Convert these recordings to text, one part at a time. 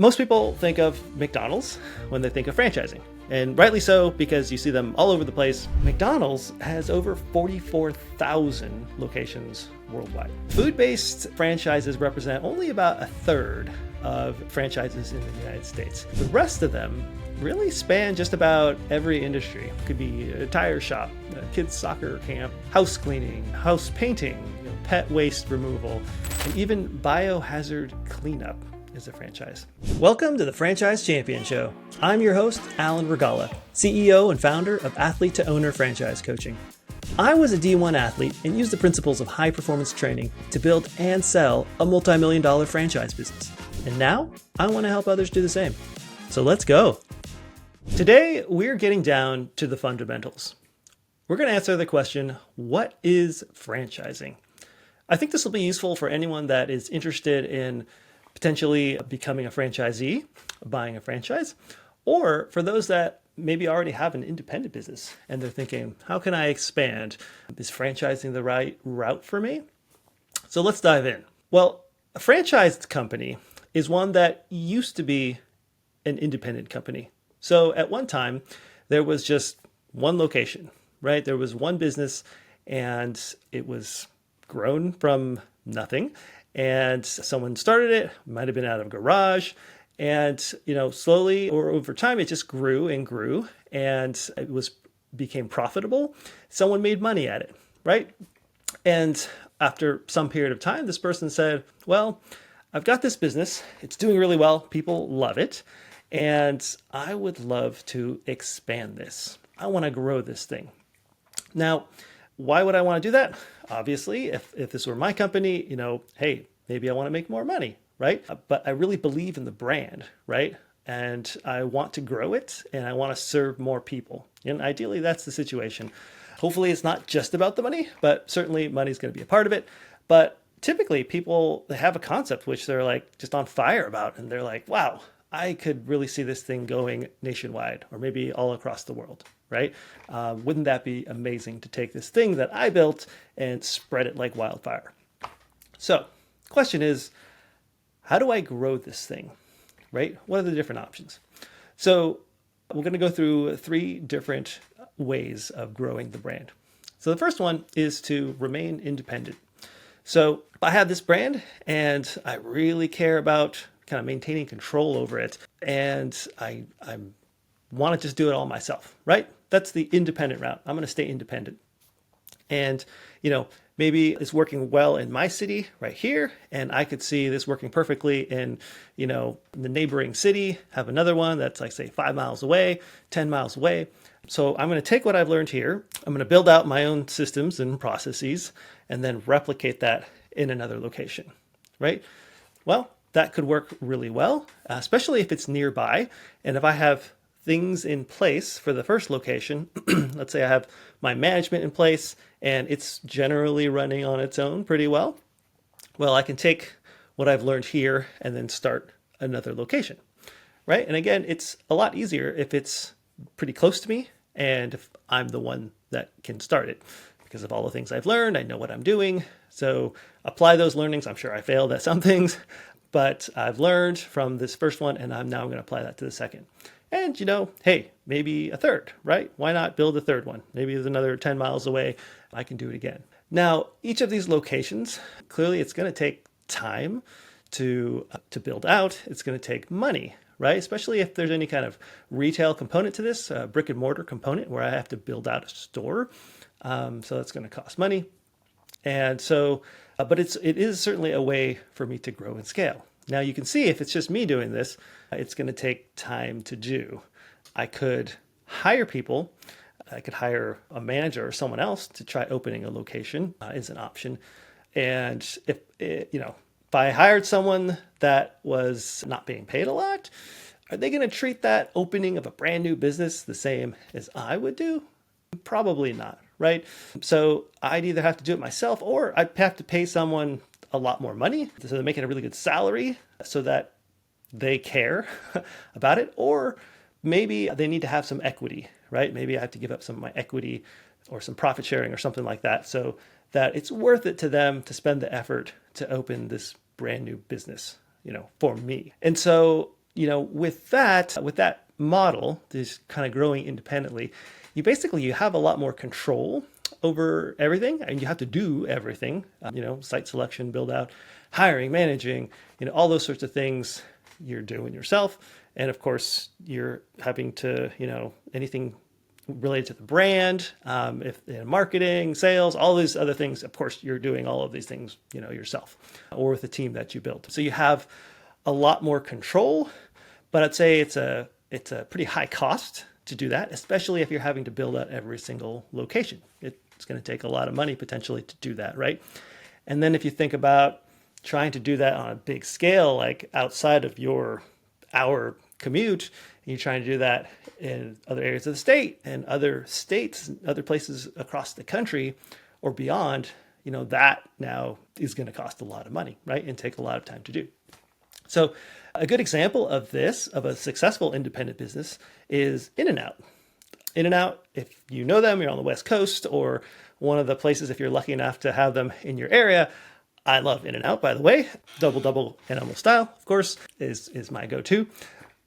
Most people think of McDonald's when they think of franchising, and rightly so because you see them all over the place. McDonald's has over 44,000 locations worldwide. Food-based franchises represent only about a third of franchises in the United States. The rest of them really span just about every industry. It could be a tire shop, a kids' soccer camp, house cleaning, house painting, pet waste removal, and even biohazard cleanup is a franchise. Welcome to the Franchise Champion Show. I'm your host, Alan Regala, CEO and founder of Athlete to Owner Franchise Coaching. I was a D1 athlete and used the principles of high performance training to build and sell a multi-million-dollar franchise business. And now I want to help others do the same. So let's go. Today, we're getting down to the fundamentals. We're going to answer the question, what is franchising? I think this will be useful for anyone that is interested in potentially becoming a franchisee, buying a franchise, or for those that maybe already have an independent business and they're thinking, how can I expand? Is franchising the right route for me? So let's dive in. Well, a franchised company is one that used to be an independent company. So at one time, there was just one location, right? There was one business and it was grown from nothing. And someone started it, might have been out of a garage. And, slowly or over time, it just grew and grew and became profitable. Someone made money at it, right? And after some period of time, this person said, well, I've got this business. It's doing really well. People love it. And I would love to expand this. I want to grow this thing. Now, why would I want to do that? Obviously, if this were my company, hey, maybe I want to make more money, right? But I really believe in the brand, right? And I want to grow it and I want to serve more people. And ideally, that's the situation. Hopefully, it's not just about the money, but certainly money is going to be a part of it. But typically, people, they have a concept which they're like just on fire about. And they're like, wow, I could really see this thing going nationwide or maybe all across the world, right? Wouldn't that be amazing to take this thing that I built and spread it like wildfire? So the question is, how do I grow this thing, right? What are the different options? So we're going to go through three different ways of growing the brand. So the first one is to remain independent. So I have this brand and I really care about kind of maintaining control over it. And I want to just do it all myself, right? That's the independent route. I'm going to stay independent. And, maybe it's working well in my city right here. And I could see this working perfectly in, the neighboring city, have another one that's like, say, 5 miles away, 10 miles away. So I'm going to take what I've learned here. I'm going to build out my own systems and processes and then replicate that in another location, right? Well, that could work really well, especially if it's nearby. And if I have things in place for the first location, let's say I have my management in place and it's generally running on its own pretty well. Well, I can take what I've learned here and then start another location, right? And again, it's a lot easier if it's pretty close to me and if I'm the one that can start it because of all the things I've learned. I know what I'm doing. So apply those learnings. I'm sure I failed at some things, but I've learned from this first one and I'm now going to apply that to the second. And, hey, maybe a third, right? Why not build a third one? Maybe there's another 10 miles away. I can do it again. Now, each of these locations, clearly it's going to take time to build out. It's going to take money, right? Especially if there's any kind of retail component to this, brick and mortar component where I have to build out a store. So that's going to cost money. And so, but it is certainly a way for me to grow and scale. Now you can see if it's just me doing this, it's going to take time to do. I could hire people. I could hire a manager or someone else to try opening a location is an option. And if I hired someone that was not being paid a lot, are they going to treat that opening of a brand new business the same as I would do? Probably not, right? So I'd either have to do it myself or I'd have to pay someone a lot more money so they're making a really good salary so that they care about it. Or maybe they need to have some equity, right? Maybe I have to give up some of my equity or some profit sharing or something like that so that it's worth it to them to spend the effort to open this brand new business, for me. And so with that model, this kind of growing independently, you have a lot more control over everything, and you have to do everything. Site selection, build out, hiring, managing, all those sorts of things you're doing yourself. And of course, you're having to, anything related to the brand, if marketing, sales, all these other things. Of course, you're doing all of these things, yourself or with the team that you built. So you have a lot more control, but I'd say it's a pretty high cost to do that, especially if you're having to build out every single location. It's going to take a lot of money potentially to do that, right? And then if you think about trying to do that on a big scale, like outside of your hour commute, and you're trying to do that in other areas of the state and other states, other places across the country or beyond, that now is going to cost a lot of money, right? And take a lot of time to do. So a good example of this, of a successful independent business, is In-N-Out. In-N-Out, if you know them, you're on the West Coast or one of the places, if you're lucky enough to have them in your area. I love In-N-Out, by the way. Double animal style, of course, is my go-to.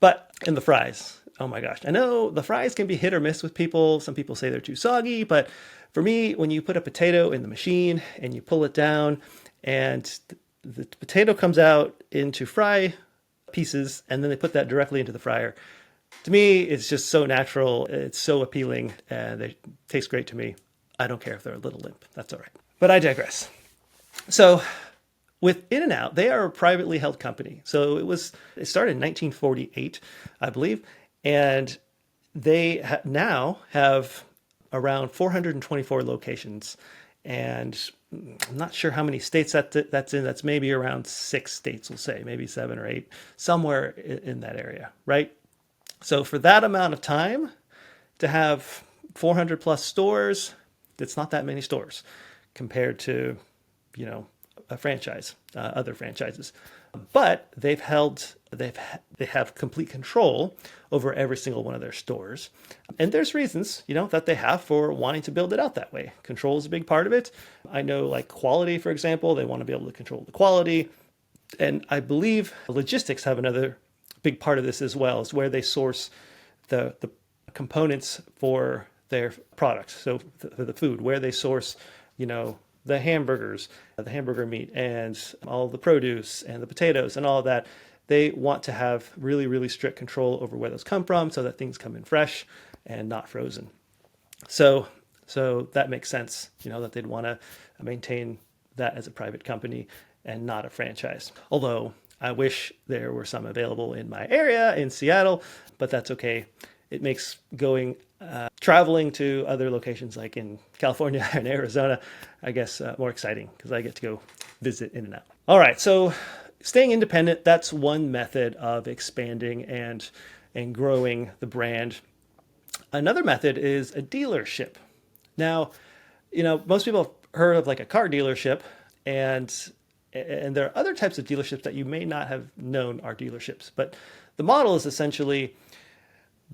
But in the fries, oh my gosh. I know the fries can be hit or miss with people. Some people say they're too soggy, but for me, when you put a potato in the machine and you pull it down and the potato comes out into fry pieces, and then they put that directly into the fryer. To me, it's just so natural. It's so appealing, and they taste great to me. I don't care if they're a little limp. That's all right. But I digress. So with In-N-Out, they are a privately held company. So it started in 1948, I believe, and they now have around 424 locations, and I'm not sure how many states that's in. That's maybe around 6 states, we'll say, maybe 7 or 8, somewhere in that area, right? So for that amount of time to have 400 plus stores, it's not that many stores compared to, a franchise, other franchises. But they have complete control over every single one of their stores. And there's reasons, that they have for wanting to build it out that way. Control is a big part of it. I know, like quality, for example, they want to be able to control the quality. And I believe logistics have another big part of this as well, is where they source the components for their products. So for the food, where they source, the hamburgers, the hamburger meat, and all the produce and the potatoes and all of that. They want to have really, really strict control over where those come from so that things come in fresh and not frozen. So that makes sense, that they'd want to maintain that as a private company and not a franchise. Although I wish there were some available in my area in Seattle, but that's okay. It makes traveling to other locations like in California and Arizona, I guess, more exciting because I get to go visit In-N-Out. All right, so staying independent, that's one method of expanding and growing the brand. Another method is a dealership. Now, most people have heard of like a car dealership, and there are other types of dealerships that you may not have known are dealerships. But the model is essentially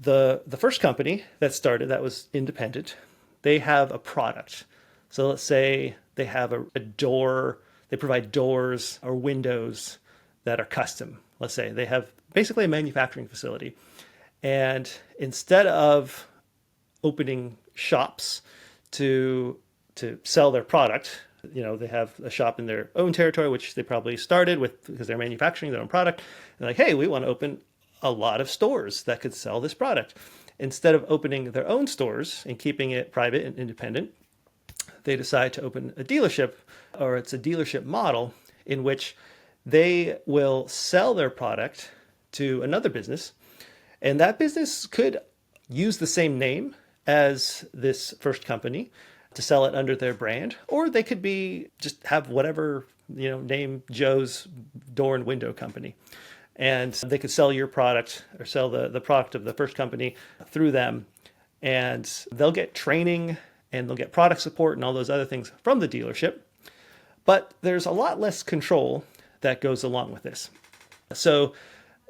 the first company that started, that was independent, they have a product. So let's say they have a door, they provide doors or windows that are custom. Let's say they have basically a manufacturing facility. And instead of opening shops to sell their product, they have a shop in their own territory, which they probably started with because they're manufacturing their own product. They're like, hey, we want to open a lot of stores that could sell this product. Instead of opening their own stores and keeping it private and independent, they decide to open a dealership, or it's a dealership model in which they will sell their product to another business, and that business could use the same name as this first company to sell it under their brand, or they could just have whatever, name, Joe's Door and Window Company. And they could sell your product or sell the product of the first company through them. And they'll get training and they'll get product support and all those other things from the dealership. But there's a lot less control that goes along with this. So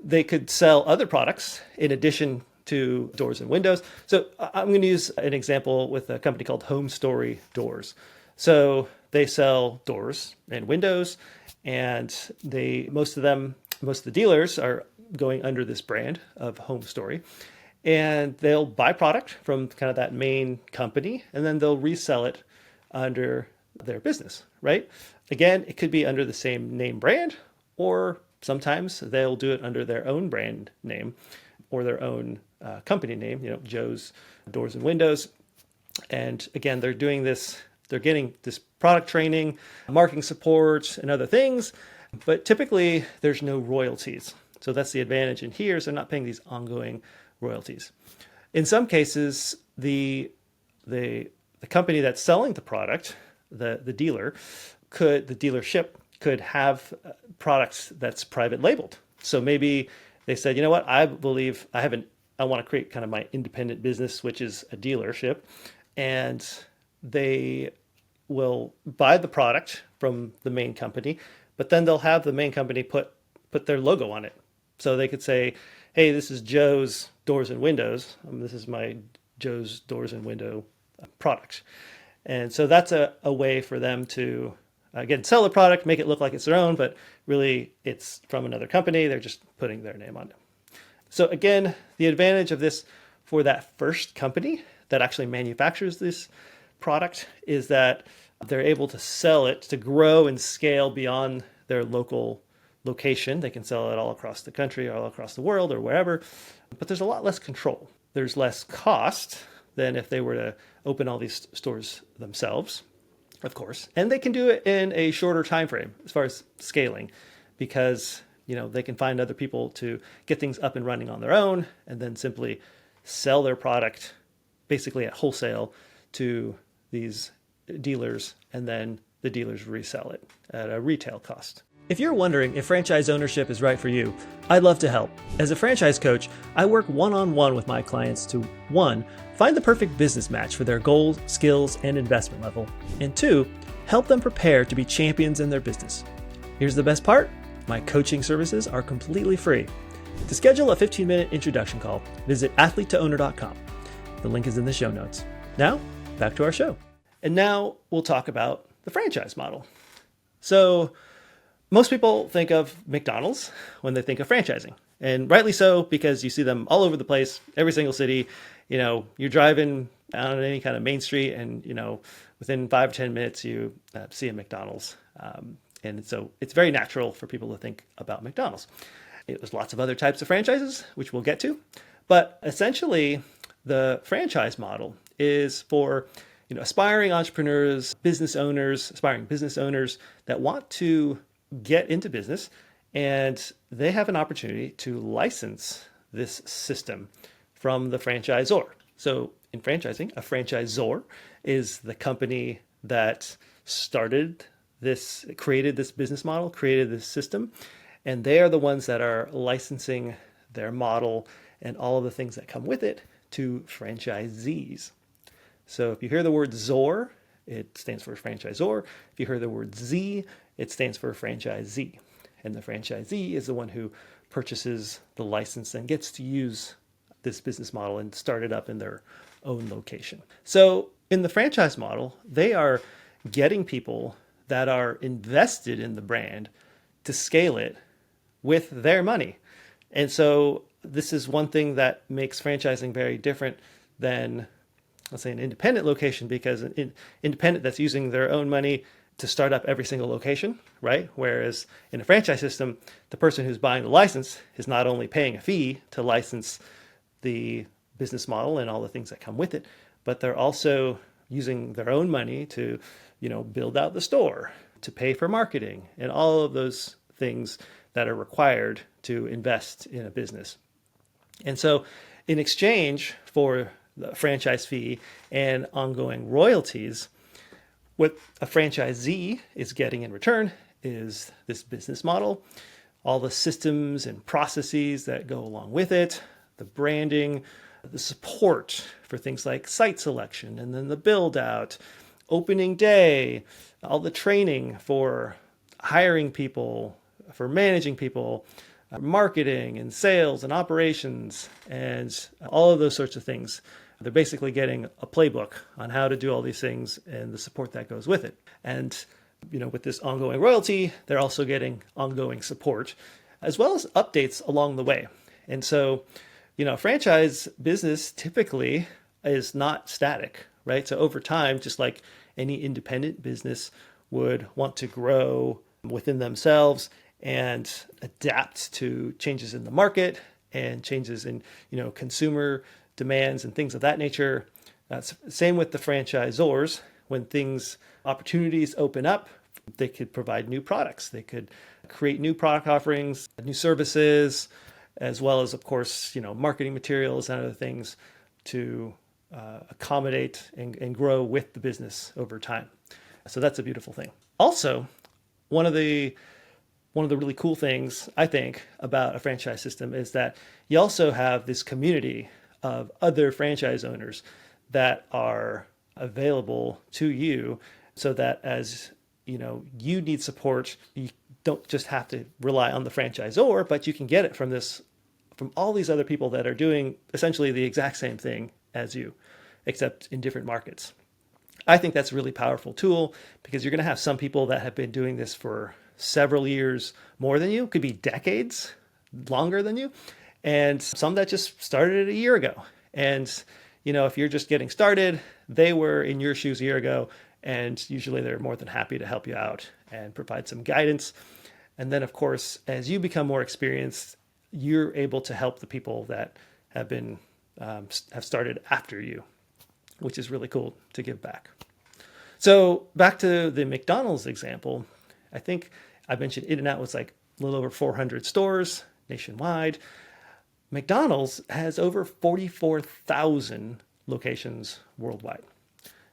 they could sell other products in addition to doors and windows. So I'm going to use an example with a company called Home Story Doors. So they sell doors and windows, and most of the dealers are going under this brand of Home Story. And they'll buy product from kind of that main company, and then they'll resell it under their business, right? Again, it could be under the same name brand, or sometimes they'll do it under their own brand name or their own company name, Joe's Doors and Windows. And again, they're doing this, they're getting this product training, marketing support, and other things, but typically there's no royalties. So that's the advantage in here, is they're not paying these ongoing royalties. In some cases, the company that's selling the product, the dealership could have products that's private labeled. So maybe they said, you know what, I want to create kind of my independent business, which is a dealership, and they will buy the product from the main company, but then they'll have the main company put their logo on it. So they could say, hey, this is Joe's Doors and Windows. This is my Joe's Doors and Window product. And so that's a way for them to, again, sell the product, make it look like it's their own, but really it's from another company. They're just putting their name on it. So again, the advantage of this for that first company that actually manufactures this product is that they're able to sell it, to grow and scale beyond their local location. They can sell it all across the country, all across the world, or wherever, but there's a lot less control. There's less cost than if they were to open all these stores themselves, of course. And they can do it in a shorter time frame as far as scaling, because they can find other people to get things up and running on their own, and then simply sell their product basically at wholesale to these dealers, and then the dealers resell it at a retail cost. If you're wondering if franchise ownership is right for you, I'd love to help. As a franchise coach, I work one-on-one with my clients to 1, find the perfect business match for their goals, skills, and investment level, and 2, help them prepare to be champions in their business. Here's the best part: my coaching services are completely free. To schedule a 15-minute introduction call, visit athletetoowner.com. The link is in the show notes. Now, back to our show. And now we'll talk about the franchise model. So most people think of McDonald's when they think of franchising, and rightly so, because you see them all over the place, every single city. You're driving down any kind of main street, and within 5 or 10 minutes you see a McDonald's, and so it's very natural for people to think about McDonald's. There's lots of other types of franchises, which we'll get to, but essentially the franchise model is for aspiring entrepreneurs, aspiring business owners that want to get into business, and they have an opportunity to license this system from the franchisor. So in franchising, a franchisor is the company that created this business model, created this system, and they are the ones that are licensing their model and all of the things that come with it to franchisees. So if you hear the word ZOR, it stands for franchisor. If you hear the word Z, it stands for franchisee. And the franchisee is the one who purchases the license and gets to use this business model and start it up in their own location. So in the franchise model, they are getting people that are invested in the brand to scale it with their money. And so this is one thing that makes franchising very different than, let's say, an independent location, because an independent that's using their own money to start up every single location, right? Whereas in a franchise system, the person who's buying the license is not only paying a fee to license the business model and all the things that come with it, but they're also using their own money to, build out the store, to pay for marketing, and all of those things that are required to invest in a business. And so in exchange for the franchise fee and ongoing royalties, what a franchisee is getting in return is this business model, all the systems and processes that go along with it, the branding, the support for things like site selection, and then the build out, opening day, all the training for hiring people, for managing people, marketing and sales and operations, and all of those sorts of things. They're basically getting a playbook on how to do all these things and the support that goes with it. And, with this ongoing royalty, they're also getting ongoing support as well as updates along the way. And so, franchise business typically is not static, right? So over time, just like any independent business would want to grow within themselves and adapt to changes in the market and changes in, consumer demands and things of that nature. Same with the franchisors. When opportunities open up, they could provide new products. They could create new product offerings, new services, as well as, of course, marketing materials and other things to accommodate and grow with the business over time. So that's a beautiful thing. Also, one of the really cool things I think about a franchise system is that you also have this community of other franchise owners that are available to you, so that as you need support, you don't just have to rely on the franchisor, but you can get it from all these other people that are doing essentially the exact same thing as you, except in different markets. I think that's a really powerful tool, because you're going to have some people that have been doing this for several years more than you, could be decades longer than you, and some that just started a year ago. And if you're just getting started, they were in your shoes a year ago, and usually they're more than happy to help you out and provide some guidance. And then, of course, as you become more experienced, you're able to help the people that have started after you, which is really cool to give back. So back to the McDonald's example, I think I mentioned In-N-Out was like a little over 400 stores nationwide. McDonald's has over 44,000 locations worldwide.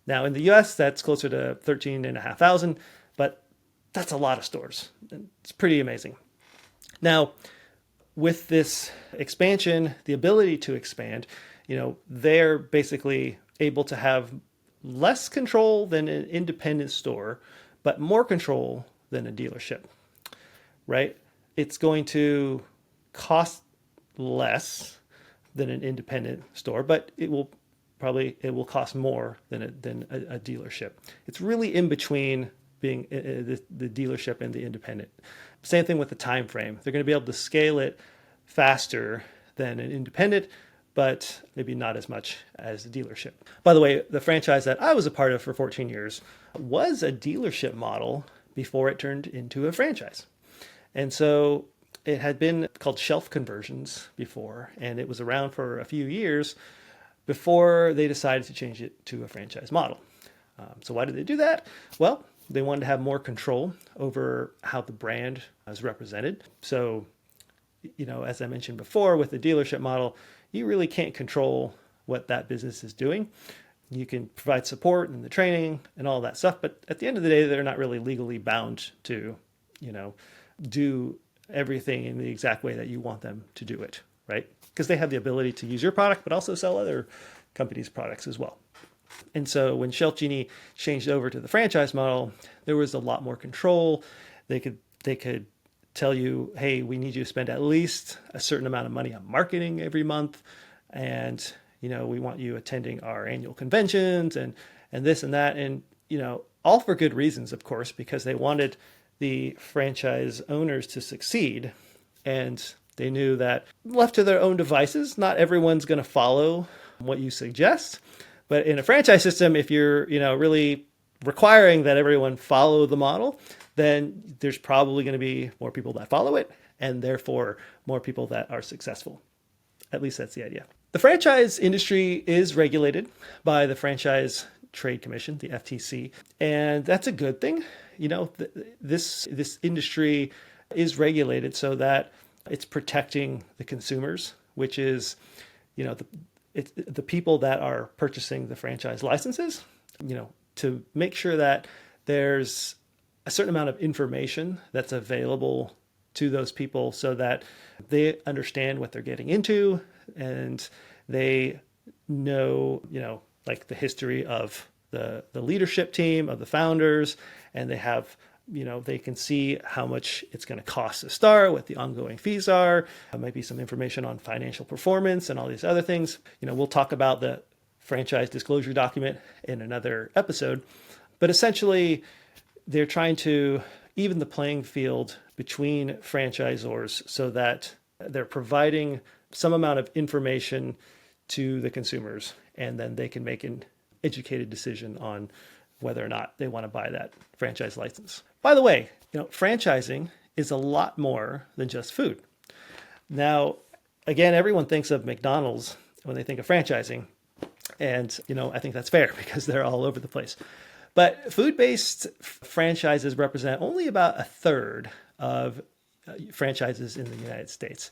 Now in the US, that's closer to 13,500, but that's a lot of stores. It's pretty amazing. Now, with this expansion, the ability to expand, they're basically able to have less control than an independent store, but more control than a dealership, right? It's going to cost less than an independent store, but it will cost more than a dealership. It's really in between being the dealership and the independent. Same thing with the time frame. They're going to be able to scale it faster than an independent, but maybe not as much as a dealership. By the way, the franchise that I was a part of for 14 years was a dealership model before it turned into a franchise. And so it had been called shelf conversions before, and it was around for a few years before they decided to change it to a franchise model. So why did they do that? Well, they wanted to have more control over how the brand was represented. So, as I mentioned before, with the dealership model, you really can't control what that business is doing. You can provide support and the training and all that stuff, but at the end of the day, they're not really legally bound to, do everything in the exact way that you want them to do it, right? Because they have the ability to use your product, but also sell other companies' products as well. And so when Shelf Genie changed over to the franchise model, there was a lot more control. They could tell you, hey, we need you to spend at least a certain amount of money on marketing every month. And, we want you attending our annual conventions and this and that. And, all for good reasons, of course, because they wanted the franchise owners to succeed. And they knew that left to their own devices, not everyone's going to follow what you suggest. But in a franchise system, if you're, really requiring that everyone follow the model, then there's probably going to be more people that follow it, and therefore more people that are successful. At least that's the idea. The franchise industry is regulated by the Franchise Trade Commission, the FTC, and that's a good thing. This industry is regulated so that it's protecting the consumers, which is, the people that are purchasing the franchise licenses, to make sure that there's a certain amount of information that's available to those people so that they understand what they're getting into, and they know, like the history of the leadership team, of the founders, and they have, they can see how much it's going to cost to start, what the ongoing fees are. There might be some information on financial performance and all these other things. We'll talk about the franchise disclosure document in another episode, but essentially they're trying to even the playing field between franchisors so that they're providing some amount of information to the consumers, and then they can make an educated decision on whether or not they want to buy that franchise license. By the way, franchising is a lot more than just food. Now, again, everyone thinks of McDonald's when they think of franchising. And, I think that's fair because they're all over the place. But food-based franchises represent only about a third of franchises in the United States.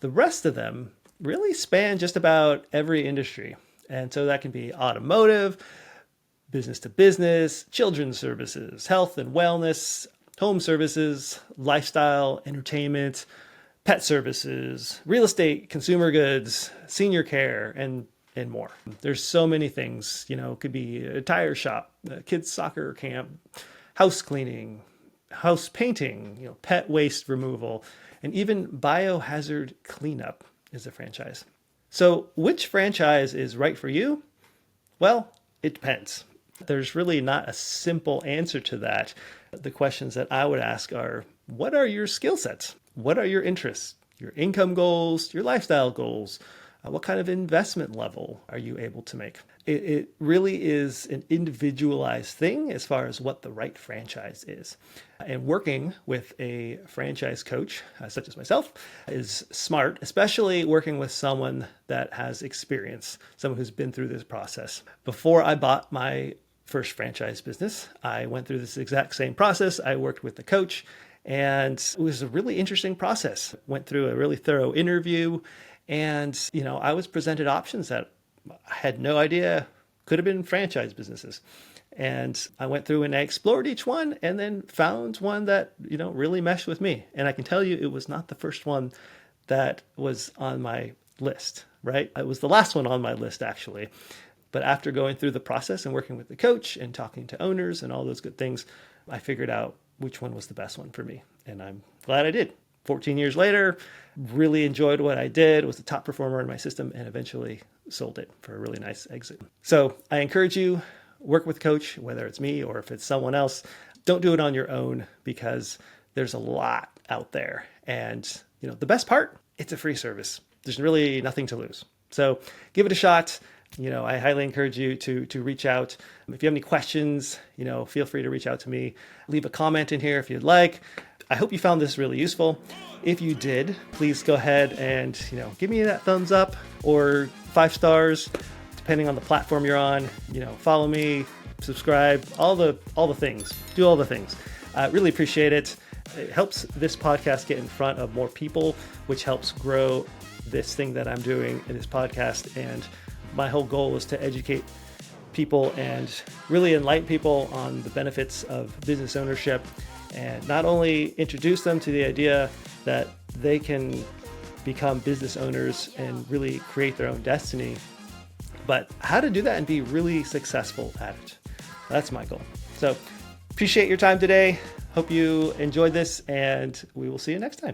The rest of them really span just about every industry. And so that can be automotive, business to business, children's services, health and wellness, home services, lifestyle, entertainment, pet services, real estate, consumer goods, senior care, and more. There's so many things, it could be a tire shop, a kids soccer camp, house cleaning, house painting, pet waste removal, and even biohazard cleanup is a franchise. So which franchise is right for you? Well, it depends. There's really not a simple answer to that. The questions that I would ask are, what are your skill sets? What are your interests, your income goals, your lifestyle goals? What kind of investment level are you able to make? It really is an individualized thing as far as what the right franchise is. And working with a franchise coach, such as myself, is smart, especially working with someone that has experience, someone who's been through this process. Before I bought my first franchise business, I went through this exact same process. I worked with the coach, and it was a really interesting process. Went through a really thorough interview. And, I was presented options that I had no idea could have been franchise businesses. And I went through and I explored each one and then found one that, really meshed with me. And I can tell you it was not the first one that was on my list, right? It was the last one on my list, actually. But after going through the process and working with the coach and talking to owners and all those good things, I figured out which one was the best one for me. And I'm glad I did. 14 years later, really enjoyed what I did, was the top performer in my system, and eventually sold it for a really nice exit. So I encourage you, work with a coach, whether it's me or if it's someone else. Don't do it on your own because there's a lot out there. And, the best part, it's a free service. There's really nothing to lose. So give it a shot. I highly encourage you to reach out. If you have any questions, feel free to reach out to me. Leave a comment in here if you'd like. I hope you found this really useful. If you did, please go ahead and, give me that thumbs up or 5 stars, depending on the platform you're on. Follow me, subscribe, all the things. Do all the things. I really appreciate it. It helps this podcast get in front of more people, which helps grow this thing that I'm doing in this podcast. And my whole goal is to educate people and really enlighten people on the benefits of business ownership, and not only introduce them to the idea that they can become business owners and really create their own destiny, but how to do that and be really successful at it. That's my goal. So appreciate your time today. Hope you enjoyed this, and we will see you next time.